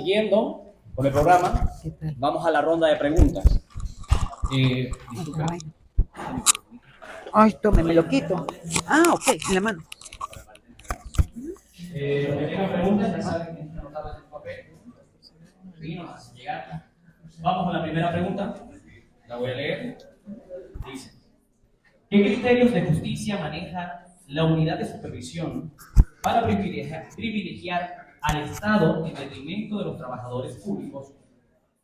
Siguiendo con el programa, vamos a la ronda de preguntas. Disculpa. Ay, tome, me lo quito. Ah, ok, en la mano. Los que tengan preguntas ya saben que tienen que anotarlas en el papel. Sí, no más llegar. Vamos con la primera pregunta. La voy a leer. Dice: ¿qué criterios de justicia maneja la unidad de supervisión para privilegiar al Estado en detrimento de los trabajadores públicos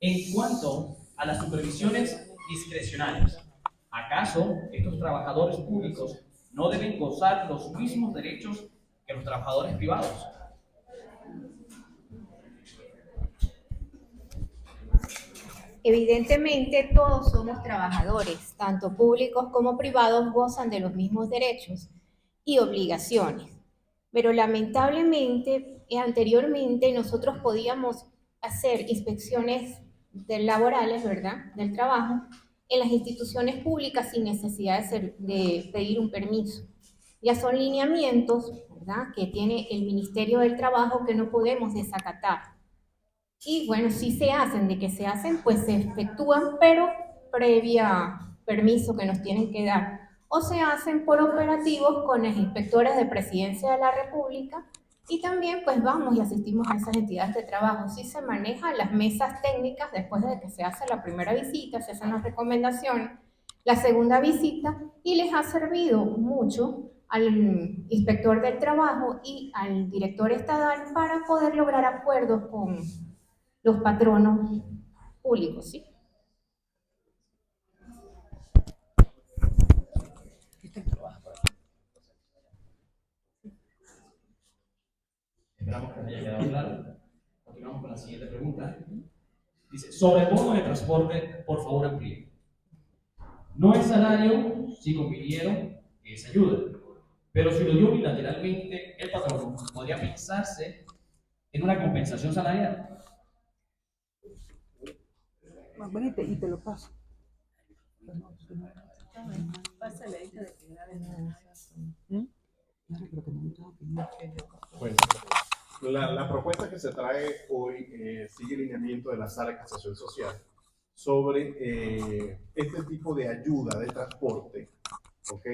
en cuanto a las supervisiones discrecionales? ¿Acaso estos trabajadores públicos no deben gozar los mismos derechos que los trabajadores privados? Evidentemente, todos somos trabajadores, tanto públicos como privados gozan de los mismos derechos y obligaciones. Pero lamentablemente, anteriormente nosotros podíamos hacer inspecciones laborales, ¿verdad?, del trabajo, en las instituciones públicas sin necesidad de pedir un permiso. Ya son lineamientos, ¿verdad?, que tiene el Ministerio del Trabajo que no podemos desacatar. Y bueno, si se hacen, de que se hacen, pues se efectúan, pero previa permiso que nos tienen que dar. O se hacen por operativos con los inspectores de Presidencia de la República y también pues vamos y asistimos a esas entidades de trabajo. Sí se manejan las mesas técnicas después de que se hace la primera visita, se hacen las recomendaciones, la segunda visita, y les ha servido mucho al inspector del trabajo y al director estatal para poder lograr acuerdos con los patronos públicos, ¿sí? Esperamos que haya quedado claro. Continuamos con la siguiente pregunta. Dice: sobre el bono de transporte, por favor, amplíe. No es salario si convinieron que es ayuda, pero si lo dio unilateralmente, el patrono podría pensarse en una compensación salarial. Bonito, y te lo paso. Pásale, hija de que grabe. Bueno, la propuesta que se trae hoy sigue el lineamiento de la Sala de Casación Social sobre este tipo de ayuda de transporte, ¿ok?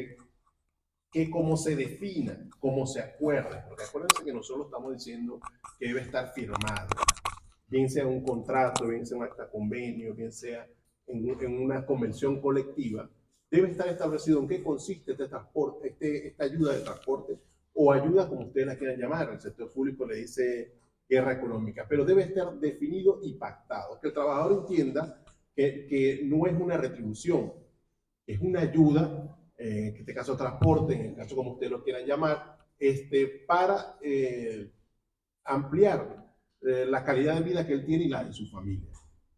Que como se defina, como se acuerda, porque acuérdense que nosotros estamos diciendo que debe estar firmado, bien sea un contrato, bien sea un acta convenio, bien sea en una convención colectiva, debe estar establecido en qué consiste este transporte, esta ayuda de transporte, o ayuda como ustedes la quieran llamar. El sector público le dice guerra económica, pero debe estar definido y pactado, que el trabajador entienda que no es una retribución, es una ayuda, en este caso transporte, en el caso como ustedes lo quieran llamar, para ampliar la calidad de vida que él tiene y la de su familia.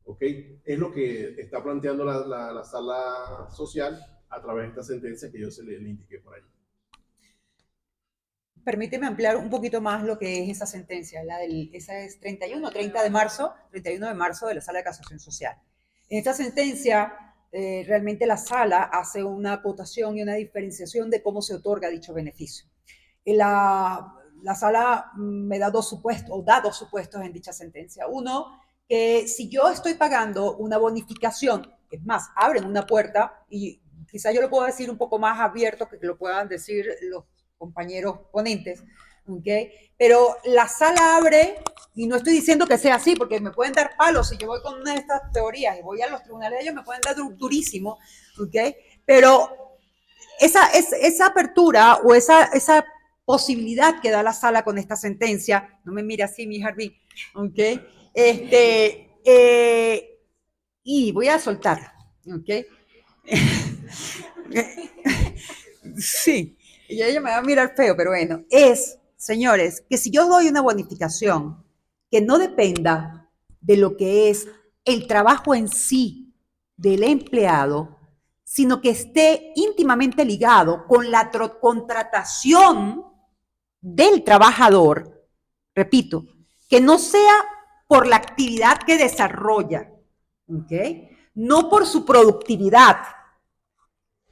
¿Ok? Es lo que está planteando la sala social a través de esta sentencia que yo le indiqué por ahí. Permíteme ampliar un poquito más lo que es esa sentencia. Esa es 31 de marzo de la Sala de Casación Social. En esta sentencia, realmente la sala hace una acotación y una diferenciación de cómo se otorga dicho beneficio. La sala me da dos supuestos en dicha sentencia. Uno, que si yo estoy pagando una bonificación, es más, abren una puerta, y quizá yo lo puedo decir un poco más abierto que lo puedan decir los compañeros ponentes, ¿okay? Pero la sala abre, y no estoy diciendo que sea así, porque me pueden dar palos si yo voy con una de estas teorías y voy a los tribunales, ellos me pueden dar durísimo, ¿okay? Pero esa apertura o esa posibilidad que da la sala con esta sentencia, no me mire así, mi Harvey, ¿ok? Y voy a soltar, ¿ok? Sí, y ella me va a mirar feo, pero bueno, señores, que si yo doy una bonificación que no dependa de lo que es el trabajo en sí del empleado, sino que esté íntimamente ligado con la contratación del trabajador, repito, que no sea por la actividad que desarrolla, ¿ok? No por su productividad,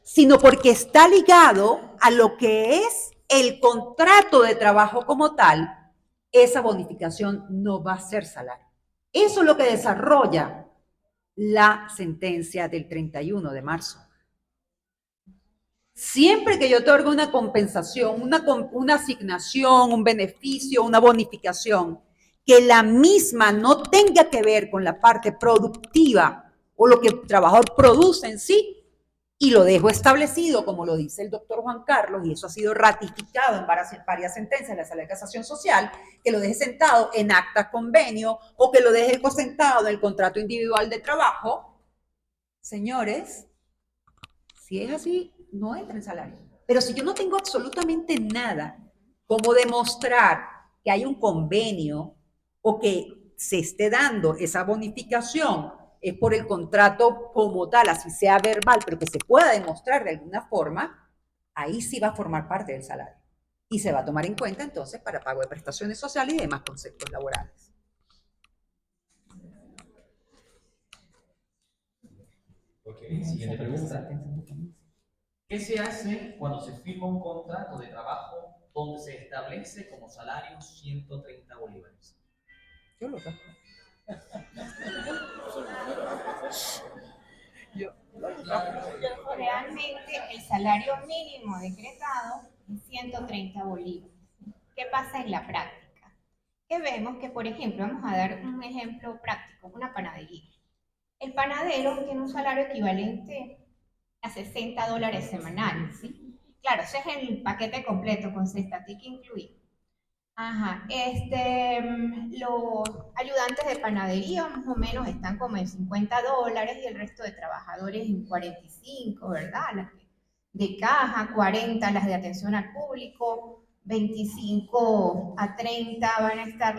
sino porque está ligado a lo que es el contrato de trabajo como tal, esa bonificación no va a ser salario. Eso es lo que desarrolla la sentencia del 31 de marzo. Siempre que yo otorgo una compensación, una asignación, un beneficio, una bonificación, que la misma no tenga que ver con la parte productiva o lo que el trabajador produce en sí, y lo dejo establecido, como lo dice el doctor Juan Carlos, y eso ha sido ratificado en varias sentencias de la Sala de Casación Social, que lo deje sentado en acta convenio o que lo deje sentado en el contrato individual de trabajo. Señores, si es así, no entra en salario. Pero si yo no tengo absolutamente nada como demostrar que hay un convenio o que se esté dando esa bonificación, es por el contrato como tal, así sea verbal, pero que se pueda demostrar de alguna forma, ahí sí va a formar parte del salario. Y se va a tomar en cuenta entonces para pago de prestaciones sociales y demás conceptos laborales. Ok, siguiente pregunta. ¿Qué se hace cuando se firma un contrato de trabajo donde se establece como salario 130 bolívares? Yo lo saco. Realmente el salario mínimo decretado es 130 bolívares. ¿Qué pasa en la práctica? Que vemos que, por ejemplo, vamos a dar un ejemplo práctico, una panadería. El panadero tiene un salario equivalente a $60 semanales, ¿sí? Claro, ese es el paquete completo con cesta tica incluido. Ajá, los ayudantes de panadería más o menos están como en $50 y el resto de trabajadores en 45, ¿verdad? Las de caja, 40 las de atención al público, 25 a 30 van a estar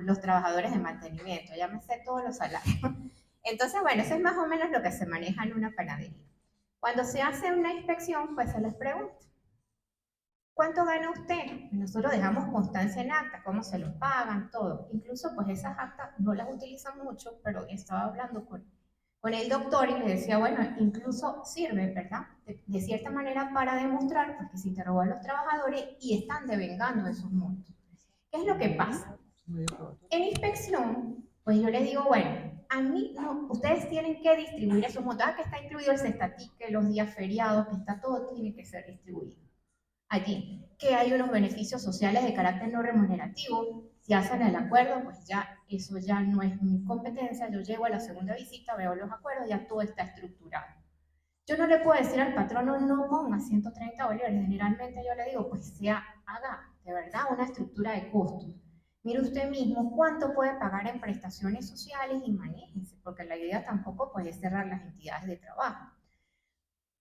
los trabajadores de mantenimiento, ya me sé todos los salarios. Entonces, bueno, eso es más o menos lo que se maneja en una panadería. Cuando se hace una inspección, pues se les pregunta, ¿cuánto gana usted? Nosotros dejamos constancia en acta, cómo se lo pagan, todo. Incluso pues esas actas no las utilizan mucho, pero estaba hablando con el doctor y le decía, bueno, incluso sirve, ¿verdad? De cierta manera para demostrar pues, que se interrogó a los trabajadores y están devengando esos montos. ¿Qué es lo que pasa? En inspección, pues yo les digo, bueno, a mí no, ustedes tienen que distribuir esos montos, que está incluido el cestatique, los días feriados, que está todo, tiene que ser distribuido allí, que hay unos beneficios sociales de carácter no remunerativo. Si hacen el acuerdo, pues ya eso ya no es mi competencia. Yo llego a la segunda visita, veo los acuerdos, ya todo está estructurado. Yo no le puedo decir al patrono no ponga 130 bolívares. Generalmente yo le digo, pues haga de verdad una estructura de costos. Mire usted mismo cuánto puede pagar en prestaciones sociales y manéjese, porque la idea tampoco puede cerrar las entidades de trabajo.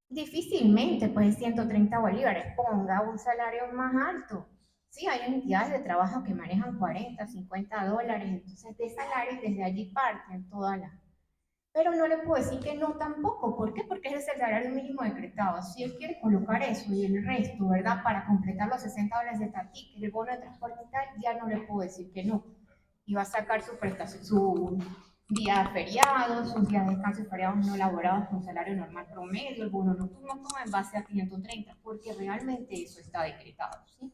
Difícilmente, pues 130 bolívares, ponga un salario más alto. Sí, hay entidades de trabajo que manejan 40, 50 dólares, entonces de salarios desde allí parten todas las... Pero no le puedo decir que no tampoco. ¿Por qué? Porque ese es el salario mínimo decretado. Si él quiere colocar eso y el resto, ¿verdad? Para completar los 60 dólares de tatique, el bono de transporte y tal, ya no le puedo decir que no. Y va a sacar su prestación, su día feriado, sus días de descanso y feriados no laborados con salario normal promedio, el bono nocturno, todo en base a 130, porque realmente eso está decretado, ¿sí?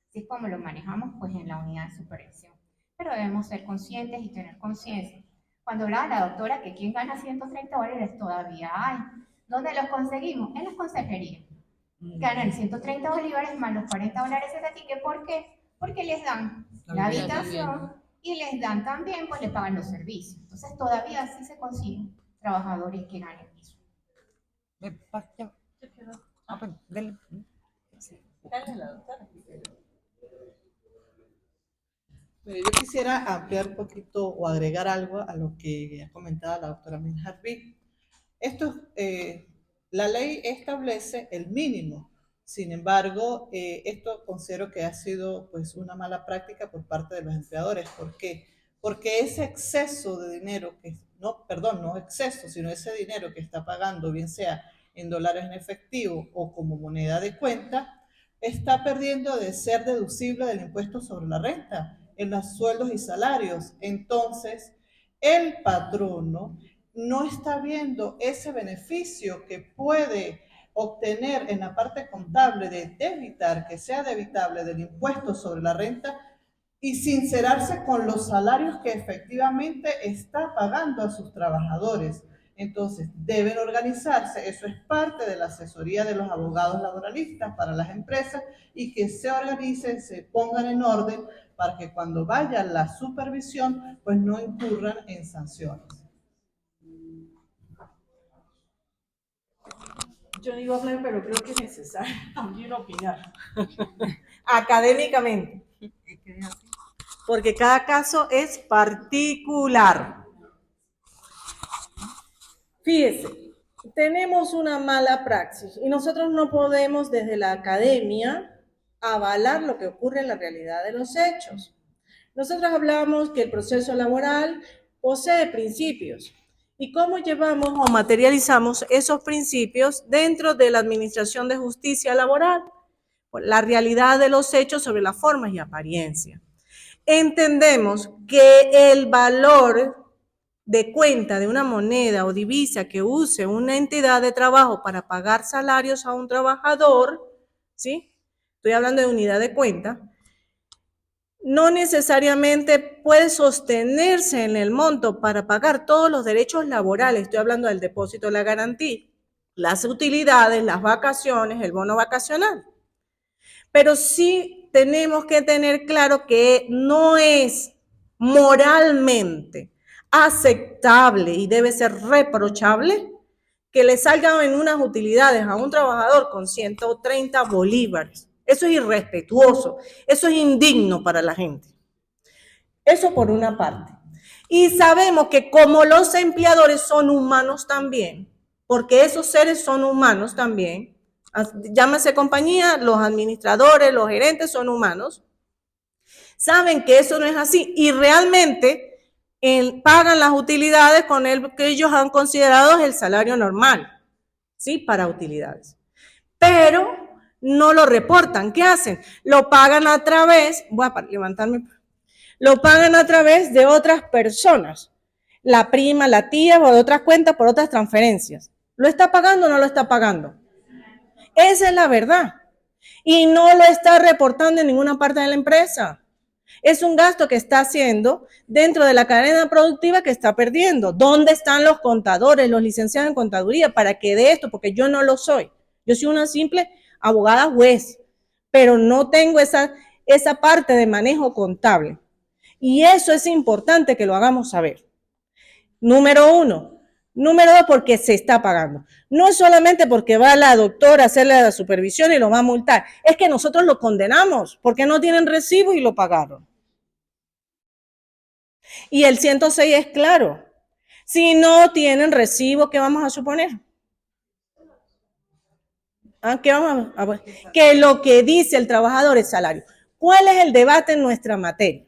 Así es como lo manejamos pues en la unidad de supervisión. Pero debemos ser conscientes y tener conciencia. Cuando hablaba la doctora que quien gana 130 bolívares todavía hay. ¿Dónde los conseguimos? En las consejerías. Ganan 130 bolívares más los 40 dólares de ticket. ¿Por qué? Porque les dan la habitación y les dan también, pues le pagan los servicios. Entonces todavía sí se consiguen trabajadores que ganen eso. Pero yo quisiera ampliar un poquito o agregar algo a lo que ha comentado la doctora Minharbi. La ley establece el mínimo. Sin embargo, esto considero que ha sido pues, una mala práctica por parte de los empleadores. ¿Por qué? Porque ese exceso de dinero, no exceso, sino ese dinero que está pagando, bien sea en dólares en efectivo o como moneda de cuenta, está perdiendo de ser deducible del impuesto sobre la renta en los sueldos y salarios. Entonces, el patrono no está viendo ese beneficio que puede obtener en la parte contable de debitar, que sea debitable del impuesto sobre la renta, y sincerarse con los salarios que efectivamente está pagando a sus trabajadores. Entonces, deben organizarse, eso es parte de la asesoría de los abogados laboralistas para las empresas, y que se organicen, se pongan en orden para que cuando vaya la supervisión, pues no incurran en sanciones. Yo no iba a hablar, pero creo que es necesario también opinar. Académicamente. Porque cada caso es particular. Fíjese, tenemos una mala praxis y nosotros no podemos desde la academia avalar lo que ocurre en la realidad de los hechos. Nosotros hablamos que el proceso laboral posee principios. ¿Y cómo llevamos o materializamos esos principios dentro de la administración de justicia laboral? La realidad de los hechos sobre las formas y apariencia. Entendemos que el valor de cuenta de una moneda o divisa que use una entidad de trabajo para pagar salarios a un trabajador, ¿sí? Estoy hablando de unidad de cuenta, no necesariamente puede sostenerse en el monto para pagar todos los derechos laborales. Estoy hablando del depósito de la garantía, las utilidades, las vacaciones, el bono vacacional. Pero sí tenemos que tener claro que no es moralmente aceptable y debe ser reprochable que le salgan en unas utilidades a un trabajador con 130 bolívares. Eso es irrespetuoso, eso es indigno para la gente. Eso por una parte. Y sabemos que como los empleadores son humanos también, porque esos seres son humanos también, llámese compañía, los administradores, los gerentes son humanos, saben que eso no es así y realmente pagan las utilidades con el que ellos han considerado el salario normal, ¿sí? Para utilidades. Pero no lo reportan. ¿Qué hacen? Lo pagan a través, voy a levantarme, lo pagan a través de otras personas, la prima, la tía, o de otras cuentas por otras transferencias. ¿Lo está pagando o no lo está pagando? Esa es la verdad. Y no lo está reportando en ninguna parte de la empresa. Es un gasto que está haciendo dentro de la cadena productiva que está perdiendo. ¿Dónde están los contadores, los licenciados en contaduría para que de esto? Porque yo no lo soy. Yo soy una simple abogada juez, pero no tengo esa parte de manejo contable. Y eso es importante que lo hagamos saber. Número 1. Número 2, porque se está pagando. No es solamente porque va la doctora a hacerle la supervisión y lo va a multar. Es que nosotros lo condenamos porque no tienen recibo y lo pagaron. Y el 106 es claro. Si no tienen recibo, ¿qué vamos a suponer? Que lo que dice el trabajador es salario. ¿Cuál es el debate en nuestra materia?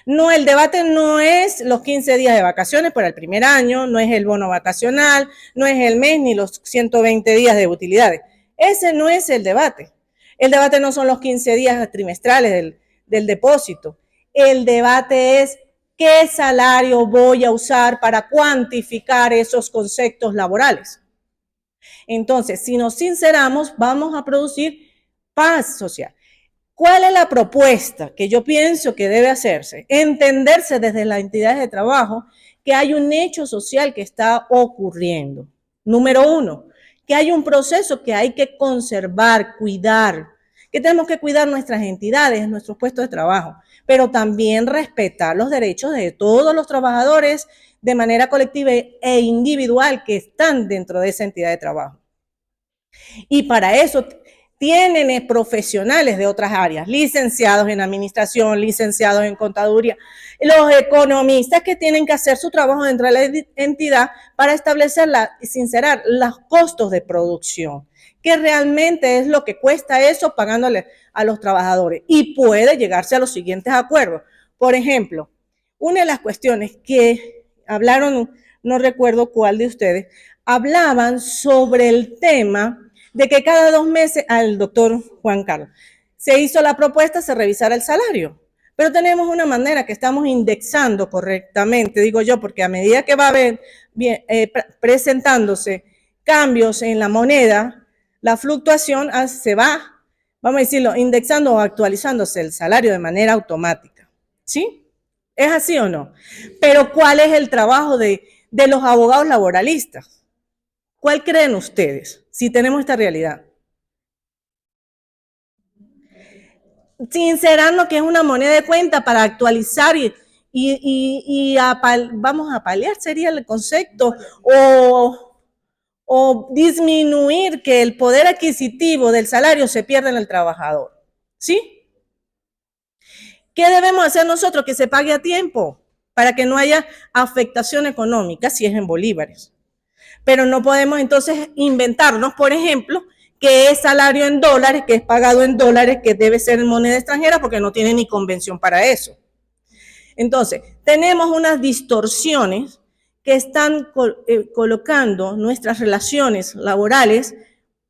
No, el debate no es los 15 días de vacaciones para el primer año, no es el bono vacacional, no es el mes ni los 120 días de utilidades. Ese no es el debate. El debate no son los 15 días trimestrales del depósito. El debate es qué salario voy a usar para cuantificar esos conceptos laborales. Entonces, si nos sinceramos, vamos a producir paz social. ¿Cuál es la propuesta que yo pienso que debe hacerse? Entenderse desde las entidades de trabajo que hay un hecho social que está ocurriendo. Número 1, que hay un proceso que hay que conservar, cuidar, que tenemos que cuidar nuestras entidades, nuestros puestos de trabajo, pero también respetar los derechos de todos los trabajadores de manera colectiva e individual que están dentro de esa entidad de trabajo. Y para eso tienen profesionales de otras áreas, licenciados en administración, licenciados en contaduría, los economistas que tienen que hacer su trabajo dentro de la entidad para establecer y sincerar los costos de producción, que realmente es lo que cuesta eso pagándole a los trabajadores, y puede llegarse a los siguientes acuerdos. Por ejemplo, una de las cuestiones que hablaron, no recuerdo cuál de ustedes, hablaban sobre el tema de que cada 2 meses, al doctor Juan Carlos, se hizo la propuesta, se revisara el salario. Pero tenemos una manera que estamos indexando correctamente, digo yo, porque a medida que va a haber presentándose cambios en la moneda, la fluctuación se va vamos a decirlo, indexando o actualizándose el salario de manera automática. ¿Sí? ¿Es así o no? Pero ¿cuál es el trabajo de los abogados laboralistas? ¿Cuál creen ustedes si tenemos esta realidad? Sincerarnos que es una moneda de cuenta para actualizar vamos a paliar, sería el concepto, o disminuir que el poder adquisitivo del salario se pierda en el trabajador. ¿Sí? ¿Qué debemos hacer nosotros? Que se pague a tiempo para que no haya afectación económica si es en bolívares. Pero no podemos entonces inventarnos, por ejemplo, que es salario en dólares, que es pagado en dólares, que debe ser en moneda extranjera porque no tiene ni convención para eso. Entonces, tenemos unas distorsiones que están colocando nuestras relaciones laborales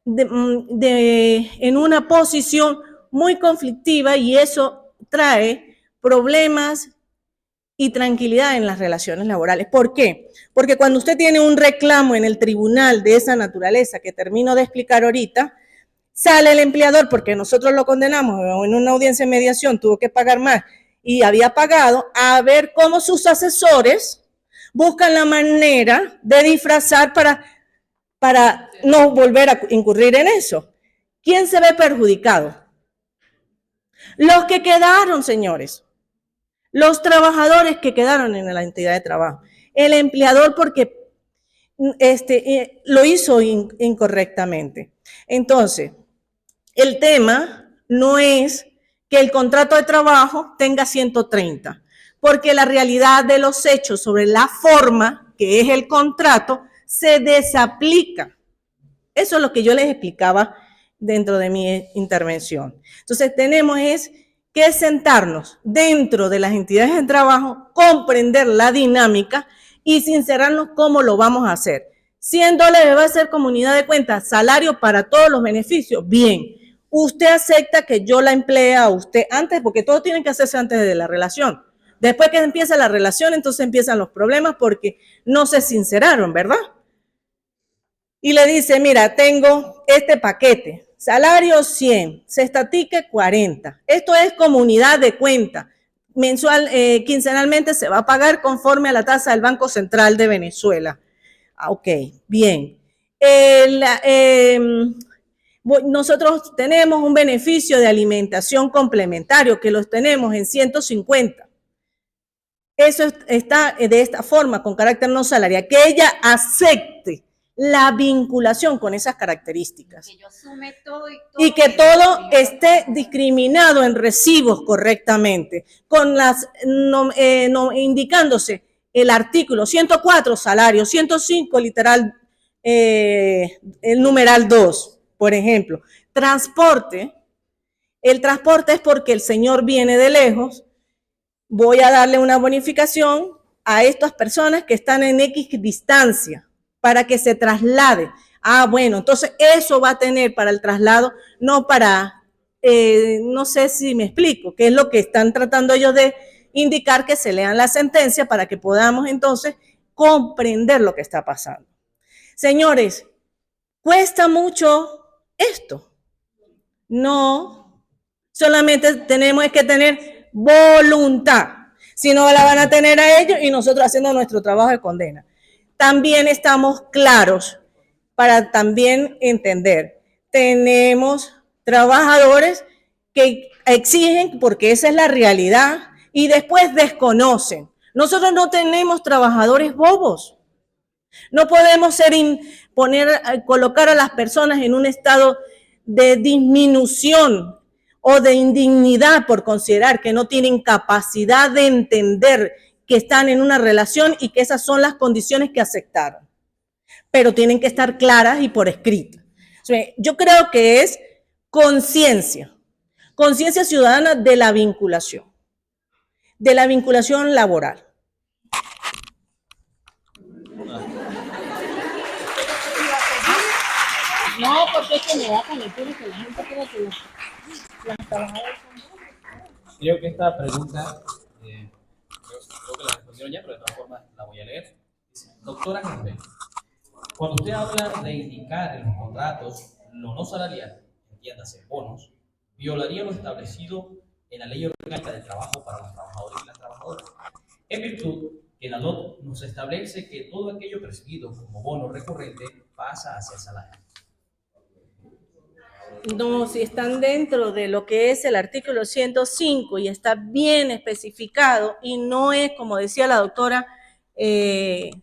en una posición muy conflictiva y eso trae problemas y tranquilidad en las relaciones laborales. ¿Por qué? Porque cuando usted tiene un reclamo en el tribunal de esa naturaleza que termino de explicar ahorita, sale el empleador porque nosotros lo condenamos o en una audiencia de mediación tuvo que pagar más y había pagado, a ver cómo sus asesores buscan la manera de disfrazar para no volver a incurrir en eso. ¿Quién se ve perjudicado? Los que quedaron, señores. Los trabajadores que quedaron en la entidad de trabajo. El empleador porque lo hizo incorrectamente. Entonces, el tema no es que el contrato de trabajo tenga 130, porque la realidad de los hechos sobre la forma, que es el contrato, se desaplica. Eso es lo que yo les explicaba dentro de mi intervención. Entonces, tenemos que sentarnos dentro de las entidades de trabajo, comprender la dinámica y sincerarnos cómo lo vamos a hacer. $100 va a ser comunidad de cuentas, salario para todos los beneficios, bien. Usted acepta que yo la emplee a usted antes, porque todo tiene que hacerse antes de la relación. Después que empieza la relación, entonces empiezan los problemas porque no se sinceraron, ¿verdad? Y le dice, mira, tengo este paquete, salario 100, cestatique 40. Esto es comunidad de cuenta. Quincenalmente se va a pagar conforme a la tasa del Banco Central de Venezuela. Ok, bien. Nosotros tenemos un beneficio de alimentación complementario que los tenemos en 150. Eso está de esta forma, con carácter no salarial, que ella acepte la vinculación con esas características. Que yo sume todo y que todo esté discriminado en recibos correctamente, con indicándose el artículo 104, salario, 105, literal, el numeral 2, por ejemplo. Transporte. El transporte es porque el señor viene de lejos. Voy a darle una bonificación a estas personas que están en X distancia para que se traslade. Ah, bueno, entonces eso va a tener para el traslado, no para, no sé si me explico, qué es lo que están tratando ellos de indicar, que se lean la sentencia para que podamos entonces comprender lo que está pasando. Señores, ¿cuesta mucho esto? No, solamente tenemos que tener voluntad, si no la van a tener a ellos y nosotros haciendo nuestro trabajo de condena. También estamos claros para también entender, tenemos trabajadores que exigen porque esa es la realidad y después desconocen. Nosotros no tenemos trabajadores bobos. No podemos colocar a las personas en un estado de disminución o de indignidad por considerar que no tienen capacidad de entender que están en una relación y que esas son las condiciones que aceptaron. Pero tienen que estar claras y por escrito. Yo creo que es conciencia ciudadana de la vinculación laboral. No, porque es que me da calentura que la gente cree que las trabajadoras son... Creo que esta pregunta, creo que la respondieron ya, pero de todas formas la voy a leer. Dice, doctora Campbell, cuando usted habla de indicar en los contratos lo no salarial, entiéndase, bonos, violaría lo establecido en la Ley Orgánica del Trabajo para los trabajadores y las trabajadoras, en virtud que la LOT nos establece que todo aquello percibido como bono recurrente pasa hacia el salario. No, si están dentro de lo que es el artículo 105 y está bien especificado y no es, como decía la doctora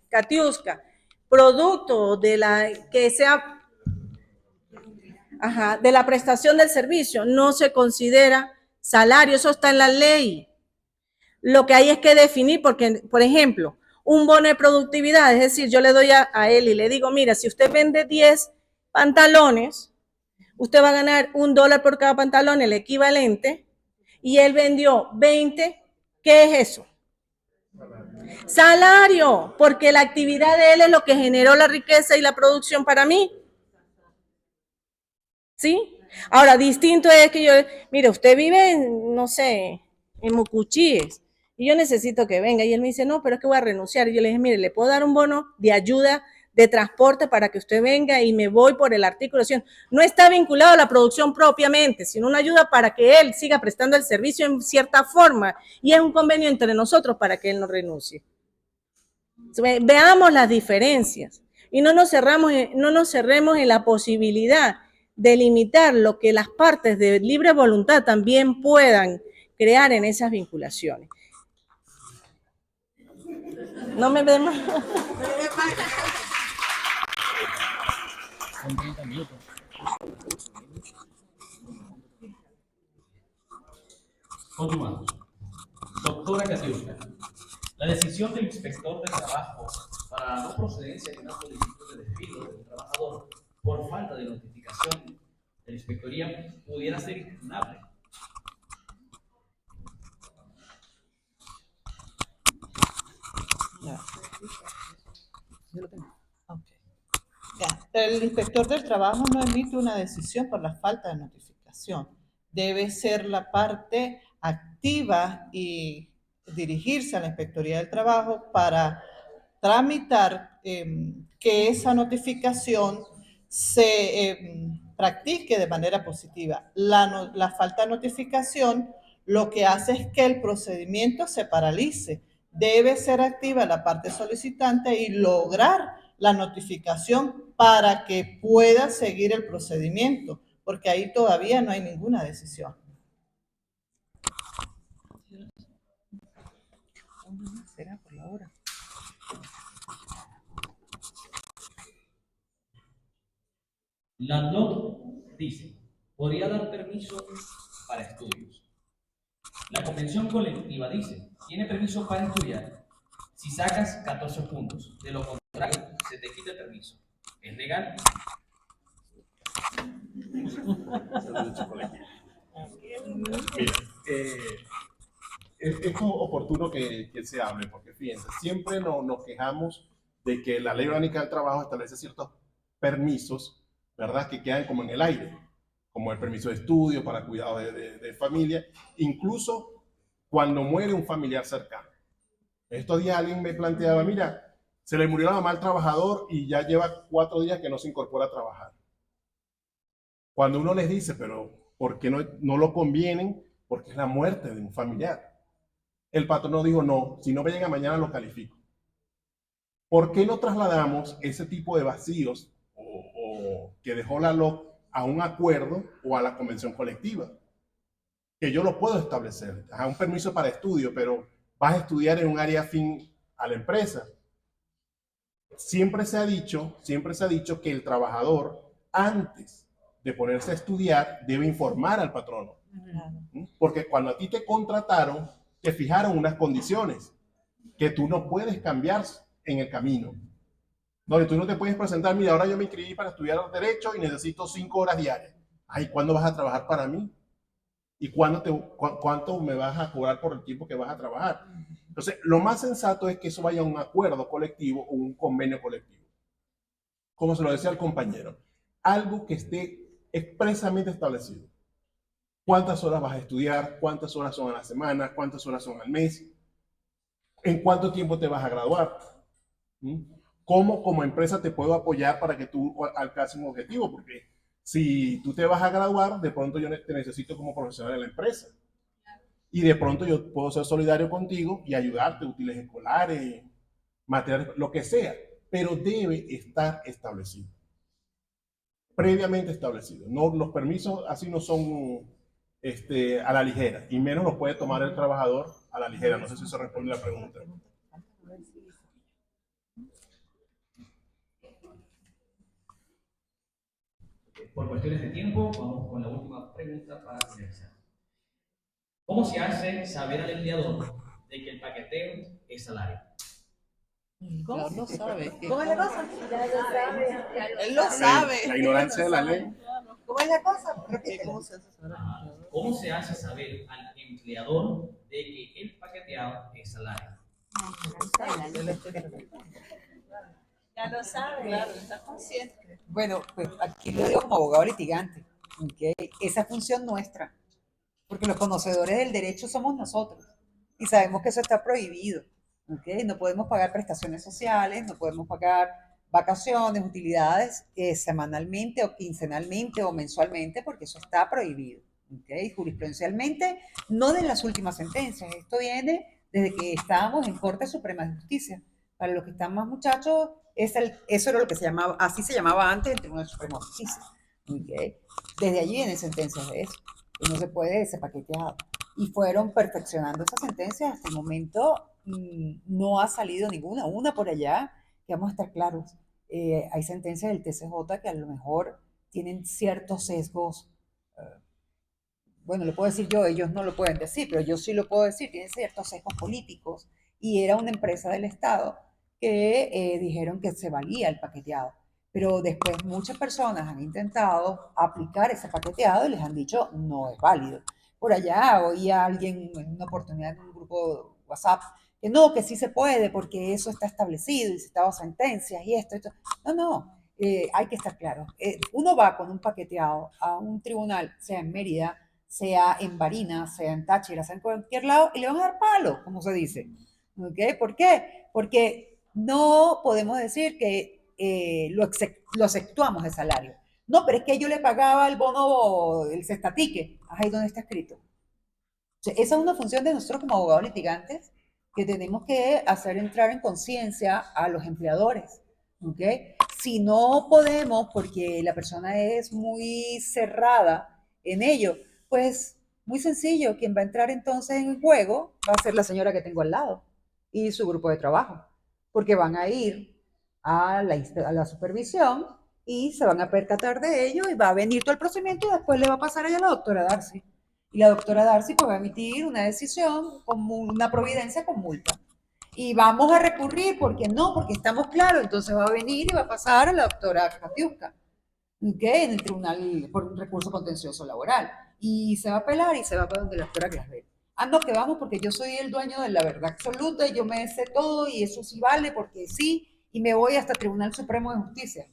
Katiuska, producto de la que sea de la prestación del servicio, no se considera salario, eso está en la ley. Lo que hay es que definir, porque, por ejemplo, un bono de productividad, es decir, yo le doy a él y le digo, mira, si usted vende 10 pantalones, usted va a ganar $1 por cada pantalón, el equivalente, y él vendió 20, ¿qué es eso? Salario, porque la actividad de él es lo que generó la riqueza y la producción para mí. ¿Sí? Ahora, distinto es que yo, mire, usted vive en, no sé, en Mucuchíes, y yo necesito que venga, y él me dice, no, pero es que voy a renunciar, y yo le dije, mire, le puedo dar un bono de ayuda de transporte para que usted venga y me voy por el artículo 100. No está vinculado a la producción propiamente, sino una ayuda para que él siga prestando el servicio en cierta forma, y es un convenio entre nosotros para que él no renuncie. Veamos las diferencias, y no nos cerremos en la posibilidad de limitar lo que las partes de libre voluntad también puedan crear en esas vinculaciones. No me ve más. Son 30 minutos. Continuamos. Doctora Katiuska, la decisión del inspector de trabajo para la no procedencia de una solicitud de despido de un trabajador por falta de notificación de la inspectoría pudiera ser impugnable. El inspector del trabajo no emite una decisión por la falta de notificación. Debe ser la parte activa y dirigirse a la Inspectoría del Trabajo para tramitar que esa notificación se practique de manera positiva. La falta de notificación lo que hace es que el procedimiento se paralice. Debe ser activa la parte solicitante y lograr la notificación para que pueda seguir el procedimiento, porque ahí todavía no hay ninguna decisión. ¿Será por la hora? La NOT dice, podría dar permiso para estudios. La convención colectiva dice, tiene permiso para estudiar si sacas 14 puntos. De lo contrario, se te quita el permiso. ¿Es legal? Mira, es oportuno que se hable, porque fíjense, siempre nos quejamos de que la Ley Orgánica del Trabajo establece ciertos permisos, ¿verdad?, que quedan como en el aire, como el permiso de estudio para cuidado de familia, incluso cuando muere un familiar cercano. Estos días alguien me planteaba, mira, se le murió la mamá al trabajador y ya lleva 4 días que no se incorpora a trabajar. Cuando uno les dice, pero ¿por qué no lo convienen? Porque es la muerte de un familiar. El patrono dijo, no, si no me llega mañana lo califico. ¿Por qué no trasladamos ese tipo de vacíos o que dejó la LOC a un acuerdo o a la convención colectiva? Que yo lo puedo establecer. A un permiso para estudio, pero vas a estudiar en un área afín a la empresa. Siempre se ha dicho que el trabajador, antes de ponerse a estudiar, debe informar al patrono. Porque cuando a ti te contrataron, te fijaron unas condiciones que tú no puedes cambiar en el camino. Donde tú no te puedes presentar, mira, ahora yo me inscribí para estudiar Derecho y necesito 5 horas diarias. Ay, ¿cuándo vas a trabajar para mí? ¿Y cuánto me vas a cobrar por el tiempo que vas a trabajar? Entonces, lo más sensato es que eso vaya a un acuerdo colectivo o un convenio colectivo. Como se lo decía el compañero, algo que esté expresamente establecido. ¿Cuántas horas vas a estudiar? ¿Cuántas horas son a la semana? ¿Cuántas horas son al mes? ¿En cuánto tiempo te vas a graduar? ¿Cómo como empresa te puedo apoyar para que tú alcances un objetivo? Porque Si tú te vas a graduar, de pronto yo te necesito como profesional en la empresa. Y de pronto yo puedo ser solidario contigo y ayudarte, útiles escolares, materiales, lo que sea, pero debe estar establecido, previamente establecido. No, los permisos así no son a la ligera, y menos los puede tomar el trabajador a la ligera. No sé si eso responde la pregunta. Por cuestiones de tiempo, vamos con la última pregunta para finalizar. ¿Cómo se hace saber al empleador de que el paqueteo es salario? ¿Cómo? No sabe. ¿Cómo es la cosa? Él lo sabe. La ignorancia de la ley. ¿Cómo es la cosa? ¿Cómo se hace saber? ¿Cómo se hace saber al empleador de que el paqueteado es salario? Ya lo sabe. Claro, está consciente. Bueno, pues aquí lo digo como abogado litigante, ¿ok? Esa es función nuestra, porque los conocedores del derecho somos nosotros y sabemos que eso está prohibido, ¿ok? No podemos pagar prestaciones sociales, no podemos pagar vacaciones, utilidades semanalmente o quincenalmente o mensualmente, porque eso está prohibido, ¿ok? Jurisprudencialmente, no de las últimas sentencias, esto viene desde que estábamos en Corte Suprema de Justicia. Para los que están más muchachos, eso era lo que se llamaba, así se llamaba antes el Tribunal Supremo de Justicia. ¿Okay? Desde allí vienen sentencias de eso. Y no se puede ese paqueteado. Y fueron perfeccionando esas sentencias. Hasta el momento no ha salido ninguna. Una por allá, que vamos a estar claros. Hay sentencias del TCJ que a lo mejor tienen ciertos sesgos. Bueno, lo puedo decir yo, ellos no lo pueden decir, pero yo sí lo puedo decir. Tienen ciertos sesgos políticos. Y era una empresa del Estado que dijeron que se valía el paqueteado. Pero después muchas personas han intentado aplicar ese paqueteado y les han dicho no es válido. Por allá oí a alguien en una oportunidad en un grupo WhatsApp que no, que sí se puede porque eso está establecido y se estaba sentencias y esto. No, no, hay que estar claro. Uno va con un paqueteado a un tribunal, sea en Mérida, sea en Barinas, sea en Táchira, sea en cualquier lado, y le van a dar palo, como se dice. ¿Okay? ¿Por qué? Porque no podemos decir que lo exceptuamos de salario. No, pero es que yo le pagaba el bono, el cestatique. Ahí donde está escrito. O sea, esa es una función de nosotros como abogados litigantes que tenemos que hacer entrar en conciencia a los empleadores. ¿Okay? Si no podemos, porque la persona es muy cerrada en ello, pues muy sencillo, quien va a entrar entonces en juego va a ser la señora que tengo al lado y su grupo de trabajo, porque van a ir a la supervisión y se van a percatar de ello y va a venir todo el procedimiento y después le va a pasar allá a la doctora Darcy. Y la doctora Darcy pues, va a emitir una decisión, como una providencia con multa. Y vamos a recurrir, porque no, porque estamos claros, entonces va a venir y va a pasar a la doctora Katiuska, ¿okay? En el tribunal por un recurso contencioso laboral. Y se va a apelar y se va para donde la doctora Glasbel. Ah, no, que vamos porque yo soy el dueño de la verdad absoluta y yo me sé todo y eso sí vale porque sí, y me voy hasta el Tribunal Supremo de Justicia.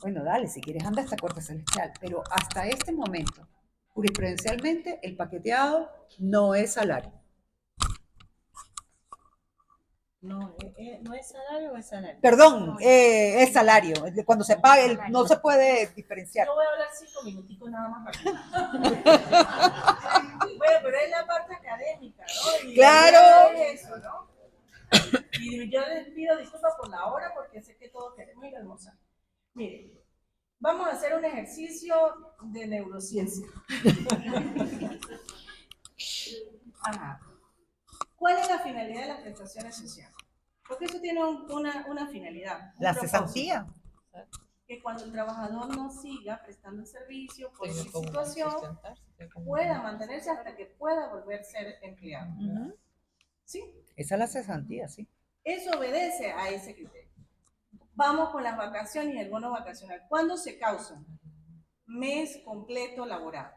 Bueno, dale, si quieres anda hasta Corte Celestial, pero hasta este momento, jurisprudencialmente, el paqueteado no es salario. No, ¿no es salario o es salario? Perdón, es salario. Cuando se paga, no se puede diferenciar. Yo voy a hablar 5 minuticos nada más para bueno, pero es la parte académica, ¿no? Y claro. Eso, ¿no? Y yo les pido disculpas por la hora porque sé que todos queremos ir a almorzar. Miren, vamos a hacer un ejercicio de neurociencia. Ajá. ¿Cuál es la finalidad de las prestaciones sociales? Porque eso tiene una finalidad. La cesantía. Que cuando el trabajador no siga prestando el servicio por esa situación, pueda mantenerse hasta que pueda volver a ser empleado. ¿Sí? Esa es la cesantía, sí. Eso obedece a ese criterio. Vamos con las vacaciones y el bono vacacional. ¿Cuándo se causa? Mes completo laborado.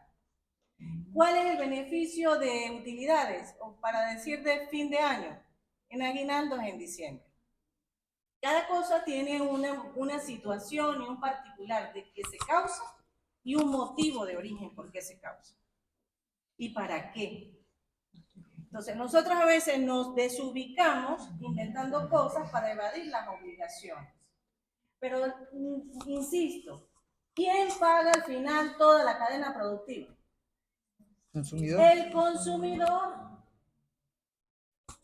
¿Cuál es el beneficio de utilidades? O para decir de fin de año, en aguinaldos en diciembre. Cada cosa tiene una situación y un particular de qué se causa y un motivo de origen por qué se causa. ¿Y para qué? Entonces, nosotros a veces nos desubicamos inventando cosas para evadir las obligaciones. Pero, insisto, ¿Quién paga al final toda la cadena productiva? Consumidor. El consumidor.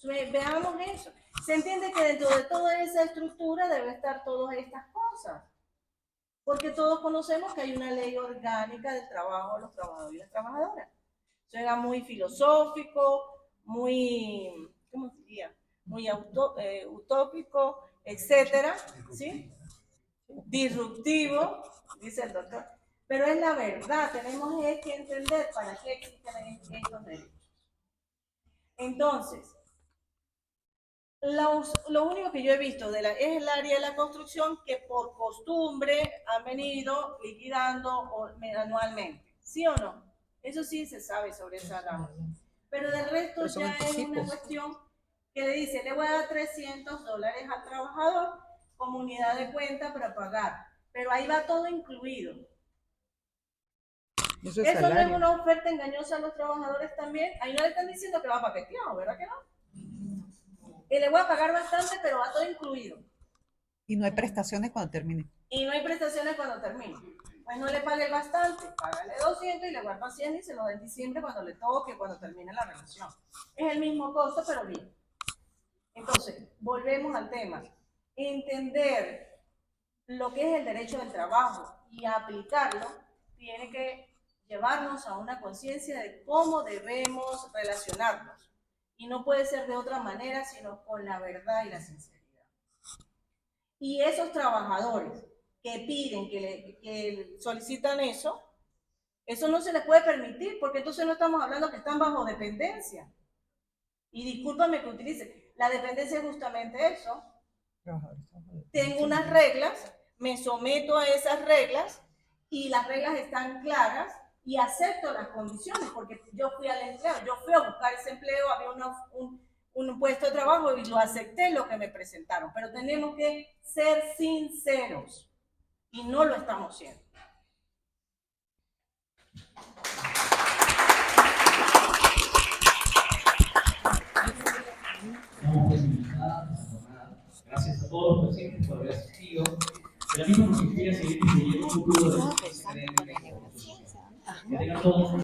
Veamos eso. Se entiende que dentro de toda esa estructura debe estar todas estas cosas. Porque todos conocemos que hay una ley orgánica del trabajo de los trabajadores y las trabajadoras. Suena muy filosófico, muy, ¿cómo diría? Muy utópico, etcétera, ¿sí? Disruptivo, dice el doctor. Pero es la verdad, tenemos que entender para qué existen estos derechos. Entonces, lo único que yo he visto es el área de la construcción que por costumbre han venido liquidando anualmente. ¿Sí o no? Eso sí se sabe sobre esa rama. Pero del resto ya es una cuestión que le dice, le voy a dar $300 al trabajador como unidad de cuenta para pagar. Pero ahí va todo incluido. Eso no es una oferta engañosa a los trabajadores también. Ahí no le están diciendo que va paqueteado, ¿verdad que no? Y le voy a pagar bastante, pero va todo incluido. Y no hay prestaciones cuando termine. Y no hay prestaciones cuando termine. Pues no le pague el bastante, págale 200 y le guarda 100 y se lo da en diciembre cuando le toque, cuando termine la relación. Es el mismo costo, pero bien. Entonces, volvemos al tema. Entender lo que es el derecho del trabajo y aplicarlo tiene que llevarnos a una conciencia de cómo debemos relacionarnos. Y no puede ser de otra manera, sino con la verdad y la sinceridad. Y esos trabajadores que piden, que solicitan eso no se les puede permitir, porque entonces no estamos hablando que están bajo dependencia. Y discúlpame que utilice, la dependencia es justamente eso. Tengo unas reglas, me someto a esas reglas, y las reglas están claras, y acepto las condiciones, porque yo fui al empleo, yo fui a buscar ese empleo, había un puesto de trabajo y lo acepté lo que me presentaron, pero tenemos que ser sinceros y no lo estamos siendo. Gracias a todos los presentes por haber asistido. De la misma nos inspira a seguir disminuyendo un futuro de que tengan todos